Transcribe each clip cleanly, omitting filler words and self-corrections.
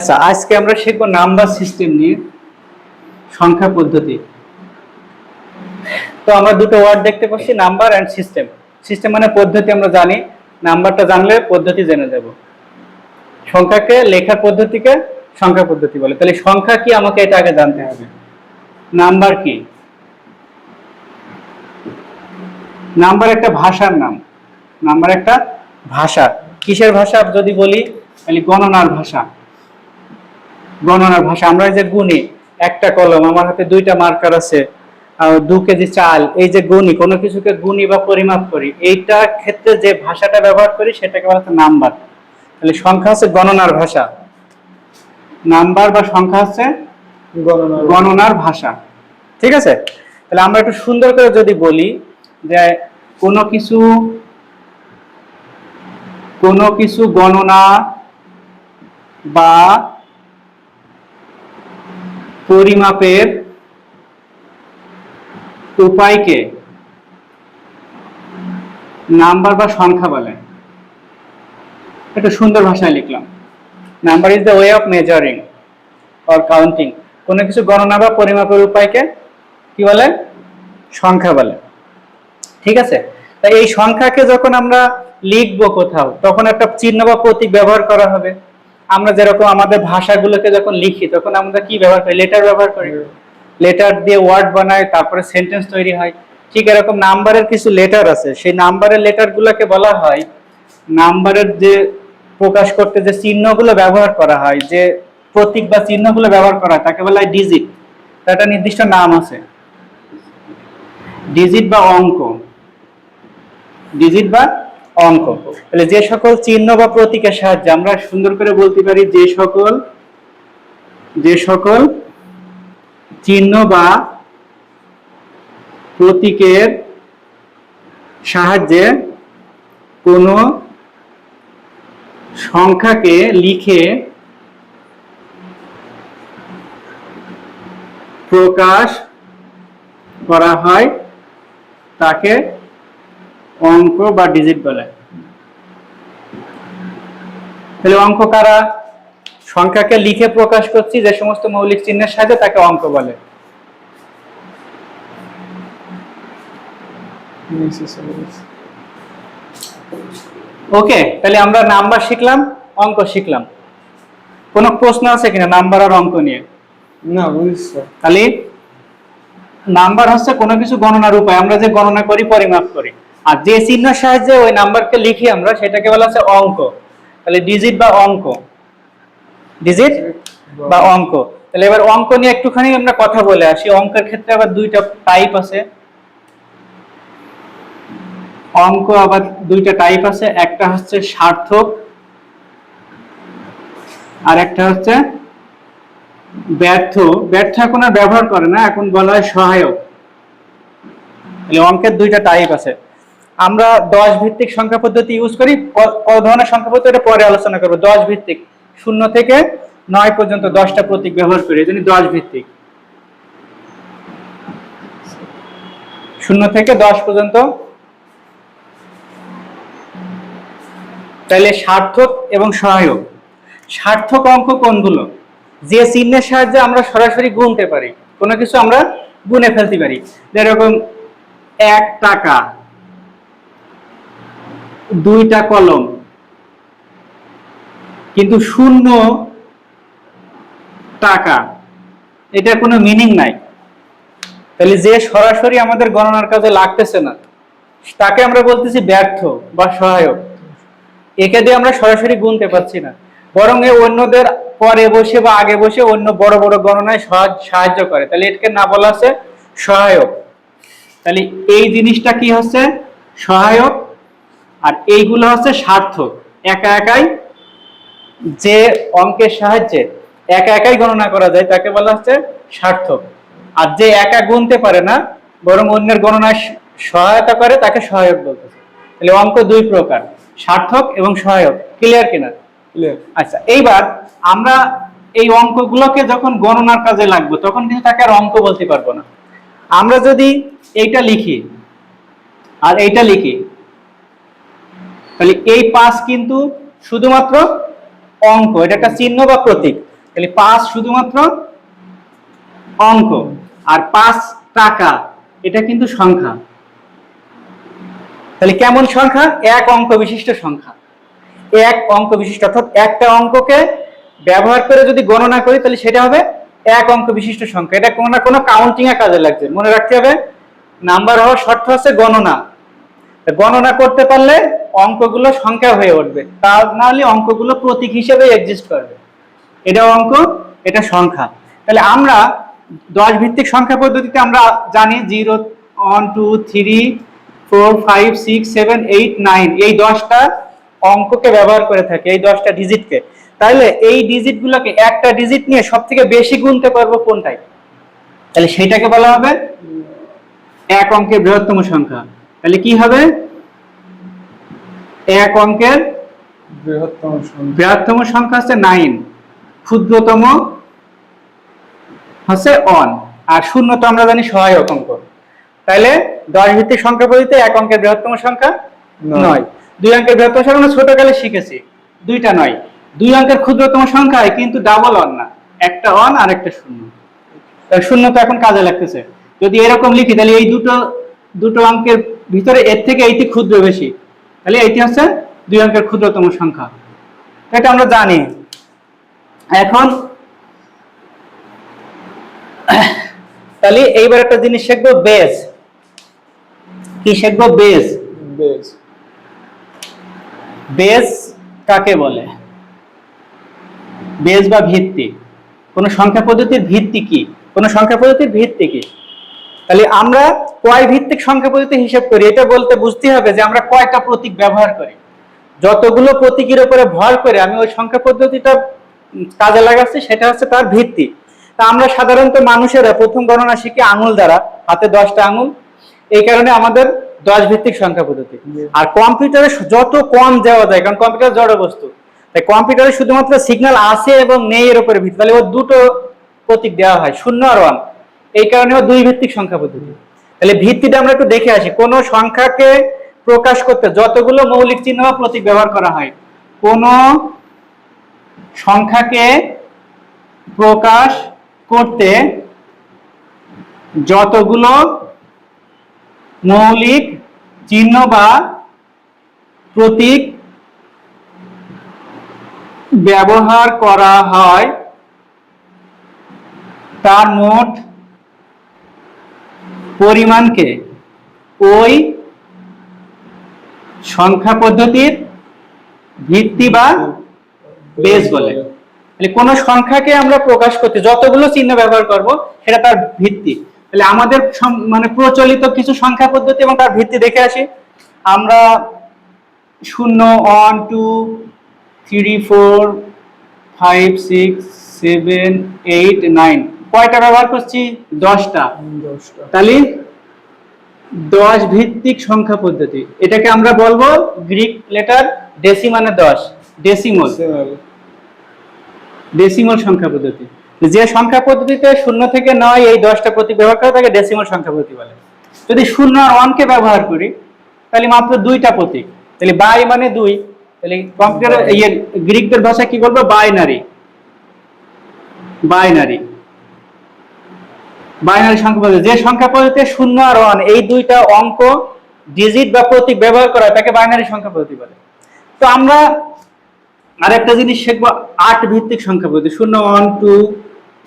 আচ্ছা, আজকে আমরা শিখবো নাম্বার সিস্টেম নিয়ে, সংখ্যা পদ্ধতি। তো আমরা দুটো ওয়ার্ড দেখতে পাচ্ছি, নাম্বার এন্ড সিস্টেম। সিস্টেম মানে পদ্ধতি, আমরা জানি। নাম্বারটা জানলে পদ্ধতি জেনে যাব। সংখ্যাকে লেখার পদ্ধতিকে সংখ্যা পদ্ধতি বলে। তাহলে সংখ্যা কি আমাকে এটা আগে জানতে হবে। নাম্বার কি? নাম্বার একটা ভাষার নাম। নাম্বার একটা ভাষা। কিসের ভাষা যদি বলি, তাহলে গণনার ভাষা। গণনার ভাষা। আমরা যে গুনি, একটা কলম, আমার হাতে দুইটা মার্কার আছে, 2 কেজি চাল, এই যে গুনি, কোনো কিছুকে গুনি বা পরিমাপ করি, এইটা ক্ষেত্রে যে ভাষাটা ব্যবহার করি সেটাকে বলা হচ্ছে নাম্বার। তাহলে সংখ্যা হচ্ছে গণনার ভাষা, নাম্বার বা সংখ্যা হচ্ছে গণনার ভাষা। ঠিক আছে? তাহলে আমরা একটু সুন্দর করে যদি বলি যে কোনো কিছু গণনা বা পরিমাপের উপায়কে নাম্বার বা সংখ্যা বলে। একটু সুন্দর ভাষায় লিখলাম, number is the way of measuring or counting. কোনো কিছু গণনা বা পরিমাপের উপায়কে কি বলে? সংখ্যা বলে। ঠিক আছে? তাই এই সংখ্যাকে যখন আমরা লিখবো কোথাও, তখন একটা চিহ্ন বা প্রতীক ব্যবহার করা হবে। আমরা যেরকম আমাদের ভাষাগুলোকে যখন লিখি, তখন আমরা কি ব্যবহার করি? লেটার ব্যবহার করি। লেটার দিয়ে ওয়ার্ড বানায়, তারপরে সেন্টেন্স তৈরি হয়। ঠিক এরকম নাম্বারের কিছু লেটার আছে, সেই নাম্বারের লেটারগুলোকে বলা হয়, নাম্বারের যে প্রকাশ করতে যে চিহ্নগুলো ব্যবহার করা হয়, যে প্রতীক বা চিহ্নগুলো ব্যবহার করা হয়, তাকে বলা হয় ডিজিট। তার একটা নির্দিষ্ট নাম আছে, ডিজিট বা অঙ্ক। ডিজিট বা অঙ্ক। তাহলে যে সকল চিহ্ন বা প্রতীকের সাহায্যে আমরা সুন্দর করে বলতে পারি, যে সকল চিহ্ন বা প্রতীকের সাহায্যে কোনো সংখ্যাকে লিখে প্রকাশ করা হয়, তাকে অঙ্ক বা ডিজিট বলে। তাহলে অঙ্ক কারা? সংখ্যাকে লিখে প্রকাশ করছি যে সমস্ত মৌলিক চিহ্নের সাহায্যে, তাকে অঙ্ক বলে। ওকে, তাহলে আমরা নাম্বার শিখলাম, অঙ্ক শিখলাম। কোন প্রশ্ন আছে কিনা নাম্বার আর অঙ্ক নিয়ে? না, বুঝছো। তাহলে নাম্বার হচ্ছে কোনো কিছু গণনার উপায়, আমরা যে গণনা করি, পরিমাপ করি। আর যে চিহ্নের সাহায্যে ওই নাম্বারকে লিখি আমরা, সেটাকে বলা হচ্ছে অঙ্ক। তাহলে ডিজিট বা অঙ্ক, ডিজিট বা অঙ্ক। তাহলে এবার অঙ্ক নিয়ে একটুখানি আমরা কথা বলে আসি। অঙ্কের ক্ষেত্রে আবার দুইটা টাইপ আছে। অঙ্ক আবার দুইটা টাইপ আছে, একটা হচ্ছে সার্থক, আর একটা হচ্ছে ব্যর্থ। ব্যর্থ এখন আর ব্যবহার করে না, এখন বলা হয় সহায়ক। তাহলে অঙ্কের দুইটা টাইপ আছে। আমরা 10 ভিত্তিক সংখ্যা পদ্ধতি ইউজ করি। কত ধরনের সংখ্যা পদ্ধতি এটা পরে আলোচনা করব। 10 ভিত্তিক, 0 থেকে 9 পর্যন্ত 10টা প্রতীক ব্যবহার করি, এজন্য 10 ভিত্তিক। 0 থেকে 10 পর্যন্ত। তাহলে সার্থক এবং সহায়ক। সার্থক অঙ্ক কোনগুলো? যে চিহ্নের সাহায্যে আমরা সরাসরি গুনতে পারি, কোনো কিছু আমরা গুনে ফেলতে পারি। যেরকম 1 টাকা, 2টা কলম, কিন্তু 0 টাকা, এটা কোনো মিনিং নাই। তাহলে যে সরাসরি আমাদের গণনার কাজে লাগতেছে না, তাকে আমরা বলতেছি ব্যর্থ বা সহায়ক। একে দিয়ে আমরা সরাসরি গুনতে পারছি না, বরং এ অন্যদের পরে বসে বা আগে বসে অন্য বড় বড় গণনায় সাহায্য করে। তাহলে এটাকে না বলা আছে সহায়ক। তাহলে এই জিনিসটা কি হচ্ছে? সহায়ক। আর এইগুলো হচ্ছে সার্থক। একা একাই, যে অঙ্কের সাহায্যে একা একাই গণনা করা যায়, তাকে বলা হচ্ছে সার্থক। আর যে একা গুনতে পারে না, বরং অন্যের গণনায় সহায়তা করে, তাকে সহায়ক বলতেছে। তাহলে অঙ্ক দুই প্রকার, সার্থক এবং সহায়ক। ক্লিয়ার কিনা? ক্লিয়ার। আচ্ছা, এইবার আমরা এই অঙ্কগুলোকে যখন গণনার কাজে লাগবে, তখন কিন্তু তাকে আর অঙ্ক বলতে পারবো না। আমরা যদি এইটা লিখি আর এইটা লিখি, তাহলে এই 5 কিন্তু শুধুমাত্র অঙ্ক, এটা একটা চিহ্ন বা প্রতীক। তাহলে 5 শুধুমাত্র অঙ্ক, আর 5 টাকা এটা কিন্তু সংখ্যা। তাহলে কেমন সংখ্যা? এক অঙ্ক বিশিষ্ট সংখ্যা। এক অঙ্ক বিশিষ্ট, অর্থাৎ একটা অঙ্ককে ব্যবহার করে যদি গণনা করি তাহলে সেটা হবে এক অঙ্ক বিশিষ্ট সংখ্যা। এটা কোনো না কোনো কাউন্টিং এ কাজে লাগছে, মনে রাখতে হবে। নাম্বার হওয়ার শর্ত হচ্ছে গণনা। গণনা করতে পারলে অঙ্কগুলো সংখ্যা হয়ে উঠবে, তা না হলে অঙ্কগুলো প্রতীক হিসেবে এক্সিস্ট করবে। এটা অঙ্ক, এটা সংখ্যা। তাহলে আমরা 10 ভিত্তিক সংখ্যা পদ্ধতিতে আমরা জানি 0, 1, 2, 3, 4, 5, 6, 7, 8, 9 এই 10টা অঙ্ককে ব্যবহার করে থাকে, এই 10টা ডিজিটকে। তাহলে এই ডিজিটগুলোকে একটা ডিজিট নিয়ে সবথেকে বেশি গুনতে পারবো কোনটাই, তাহলে সেটাকে বলা হবে এক অঙ্কের বৃহত্তম সংখ্যা। তাহলে কি হবে? এক অঙ্কের বৃহত্তম সংখ্যা হচ্ছে 9, ক্ষুদ্রতম হচ্ছে 1, আর 0 তো আমরা জানি সহায়ক অঙ্ক। তাহলে 10 ভিত্তিক সংখ্যা পদ্ধতিতে এক অঙ্কের বৃহত্তম সংখ্যা 9। 2 অঙ্কের বৃহত্তম সংখ্যা আমরা ছোটকালে শিখেছি, 2টা 9। 2 অঙ্কের ক্ষুদ্রতম সংখ্যা কিন্তু ডাবল অন না, একটা অন আর একটা 0। তাহলে 0 তো এখন কাজে লাগতেছে। যদি এরকম লিখি তাহলে এই দুটো অঙ্কের ভিতরে এর থেকে এইটি ক্ষুদ্র বেশি, তাহলে এইটি হচ্ছে 2 অঙ্কের ক্ষুদ্রতম সংখ্যা। এটা আমরা জানি। এখন তাহলে এইবার একটা জিনিস শিখবো, বেস। কি শিখবো? বেস। বেস কাকে বলে? বেস বা ভিত্তি। কোন সংখ্যা পদ্ধতির ভিত্তি কি? কোন সংখ্যা পদ্ধতির ভিত্তি কি? তাহলে আমরা কয় ভিত্তিক সংখ্যা পদ্ধতি হিসাব করি, এটা বলতে বুঝতে হবে যে আমরা কয়টা প্রতীক ব্যবহার করি। যতগুলো প্রতীকের উপরে ভর করে আমি ওই সংখ্যা পদ্ধতিটা কাজে লাগাচ্ছি সেটা হচ্ছে তার ভিত্তি। তা আমরা সাধারণত মানুষেরা প্রথম গণনা শিখি আঙুল দ্বারা, হাতে 10টা আঙুল। এই কারণে আমাদের 10 ভিত্তিক সংখ্যা পদ্ধতি। আর কম্পিউটারে যত কম দেওয়া যায়, কারণ কম্পিউটার জড় বস্তু, তাই কম্পিউটারে শুধুমাত্র সিগন্যাল আছে এবং নেই এর উপরে ভিত্তি। তাহলে ওর দুটো প্রতীক দেওয়া হয়, 0 আর 1। এই কারণে 2 ভিত্তিক সংখ্যা পদ্ধতি। তাহলে ভিত্তিটা আমরা একটু দেখে আসি। কোন সংখ্যাকে প্রকাশ করতে যতগুলো মৌলিক চিহ্ন বা প্রতীক ব্যবহার করা হয়, কোন সংখ্যাকে প্রকাশ করতে যতগুলো মৌলিক চিহ্ন বা প্রতীক ব্যবহার করা হয় তার মোট পরিমাণকে ওই সংখ্যা পদ্ধতির ভিত্তি বা বেস বলে। তাহলে কোন সংখ্যাকে আমরা প্রকাশ করতে যতগুলো চিহ্ন ব্যবহার করব সেটা তার ভিত্তি। তাহলে আমাদের মানে প্রচলিত কিছু সংখ্যা পদ্ধতি এবং তার ভিত্তি দেখে আসি। আমরা 0, 1, 2, 3, 4, 5, 6, 7, 8, 9 কয়টা ব্যবহার করছি? 10টা। তাহলে 10 ভিত্তিক সংখ্যা পদ্ধতি। এটাকে আমরা বলবো গ্রিক লেটার ডেসিমানে 10, ডেসিমাল সংখ্যা পদ্ধতি। যে সংখ্যা পদ্ধতিতে 0 থেকে 9 এই 10টা প্রতীক ব্যবহার করে তাকে ডেসিমাল সংখ্যা পদ্ধতি বলে। যদি 0 আর 1 কে ব্যবহার করি তাহলে মাত্র 2টা প্রতীক। তাহলে বাই মানে 2, তাহলে কম্পিউটার গ্রিকদের ভাষায় কি বলবো? বাইনারি। সংখ্যা পদ্ধতি। যে সংখ্যা পদ্ধতিতে 0 আর 1 এই 2টা অঙ্ক ডিজিট বা প্রতীক ব্যবহার করা তাকে বাইনারি সংখ্যা পদ্ধতি বলে। তো আমরা আরেকটা জিনিস শিখবো 8 ভিত্তিক সংখ্যা পদ্ধতি। 0, 1, 2,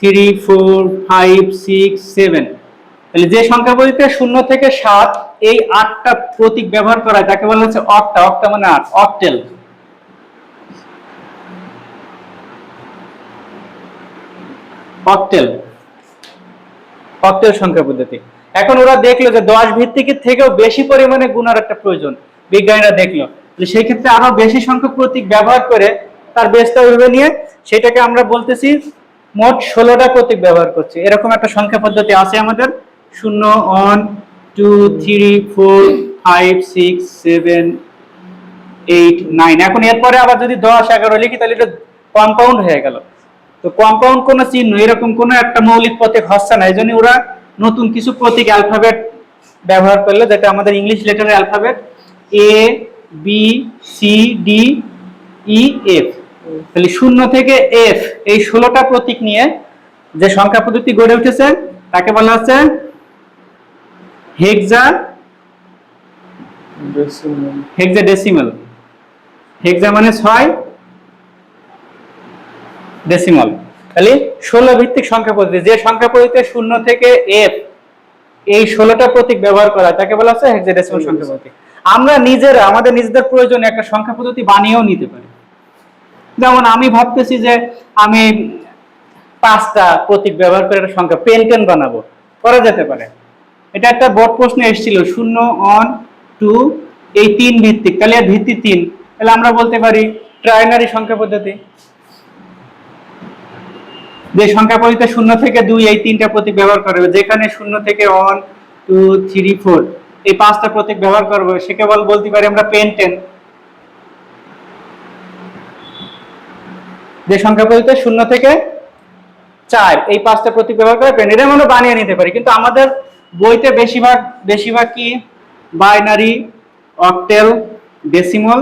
3, 4, 5, 6, 7। তাহলে যে সংখ্যা পদ্ধতিতে 0 থেকে 7 এই 8টা প্রতীক ব্যবহার করা তাকে বলা হচ্ছে অক্টা। অক্টা মানে 8, অক্টেল। অক্টেল সংখ্যা পদ্ধতি। এখন ওরা দেখলো যে 10 ভিত্তিকের থেকেও বেশি পরিমাণে গুণার একটা প্রয়োজন, বিজ্ঞানীরা দেখলো। সেই ক্ষেত্রে আরো বেশি সংখ্যক প্রতীক ব্যবহার করে তার বেসটা ভেবে নিয়ে সেটাকে আমরা বলতেছি মোট 16টা প্রতীক ব্যবহার করছি। এরকম একটা সংখ্যা পদ্ধতি আছে আমাদের। 0, 1, 2, 3, 4, 5, 6, 7, 8, 9। এখন এরপরে আবার যদি 10, 11 লিখি তাহলে এটা কম্পাউন্ড হয়ে গেল। তো কম্পাউন্ড কোন চিহ্ন এরকম কোন একটা মৌলিক প্রতীক হচ্ছে না, এই জন্য ওরা নতুন কিছু প্রতীক অ্যালফাবেট ব্যবহার করলো, যেটা আমাদের ইংলিশ লেটারের alphabet A, B, C, D, E, F। তাহলে 0 থেকে f এই 16টা প্রতীক নিয়ে যে সংখ্যা পদ্ধতি গড়ে উঠেছে তাকে বলা হচ্ছে হেক্সাডেসিমাল। হেক্সা মানে 6, ডেসিমাল। তাহলে 16 ভিত্তিক সংখ্যা পদ্ধতি, যে সংখ্যা পদ্ধতিতে 0 থেকে f এই 16টা প্রতীক ব্যবহার করা তাকে বলা হচ্ছে হেক্সাডেসিমাল সংখ্যা পদ্ধতি। আমরা নিজেরা আমাদের নিজেদের প্রয়োজনে একটা সংখ্যা পদ্ধতি বানিয়েও নিতে পারি। যেমন আমি ভাবতেছি যে আমি 5টা প্রতীক ব্যবহার করে একটা সংখ্যা পেন্টেন বানাবো, করা যেতে পারে। এটা একটা বোর্ড প্রশ্নে এসেছিল 0, 1, 2 এই 3 ভিত্তিক, তাহলে এর ভিত্তি 3, তাহলে আমরা বলতে পারি ট্রাইনারি সংখ্যা পদ্ধতি। যে সংখ্যা পদ্ধতিতে 0 থেকে 2 এই 3টা প্রতীক ব্যবহার করবে, যেখানে 0 থেকে 1, 2, 3, 4 এই 5টা প্রতীক ব্যবহার করবে সেকে বলতে পারি আমরা পেন্টেন। যে সংখ্যা পদ্ধতিতে 0 থেকে 4 এই 5টা প্রতীক ব্যবহার করে পেন্টেন, এটা আমরা বানিয়ে নিতে পারি। কিন্তু আমাদের বইতে বেশিরভাগ কি বাইনারি, অক্টেল, ডেসিমাল,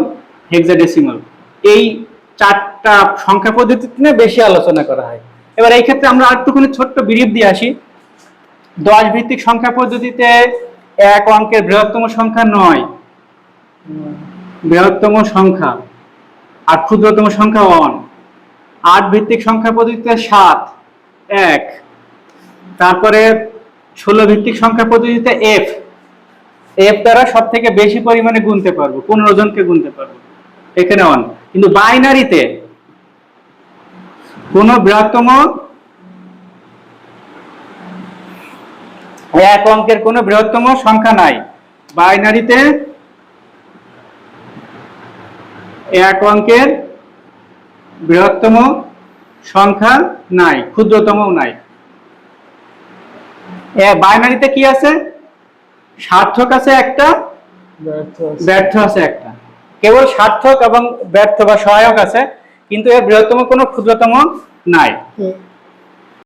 হেক্সাডেসিমাল এই 4টা সংখ্যা পদ্ধতি নিয়ে বেশি আলোচনা করা হয়। এবার এই ক্ষেত্রে আমরা একটুখানি ছোট্ট বিরিপ দিয়ে আসি। 10 ভিত্তিক সংখ্যা পদ্ধতিতে এক অঙ্কের বৃহত্তম সংখ্যা 9, বৃহত্তম সংখ্যা, আর ক্ষুদ্রতম সংখ্যা 1। 8 ভিত্তিক সংখ্যা পদ্ধতিতে 7, 1। তারপরে 16 ভিত্তিক সংখ্যা পদ্ধতিতে f দ্বারা সব থেকে বেশি পরিমাণে গুনতে পারবো, 15 জনকে গুনতে পারবো, এখানে 1। কিন্তু বাইনারিতে কোন বৃহত্তম এক অঙ্কের কোন বৃহত্তম সংখ্যা নাই। বাইনারিতে এক অঙ্কের বৃহত্তম সংখ্যা নাই, ক্ষুদ্রতমও নাই। বাইনারিতে কি আছে? সার্থক আছে একটা, ব্যর্থ আছে একটা। কেবল সার্থক এবং ব্যর্থ বা সহায়ক আছে, কিন্তু এর বৃহত্তম কোনো ক্ষুদ্রতম নাই।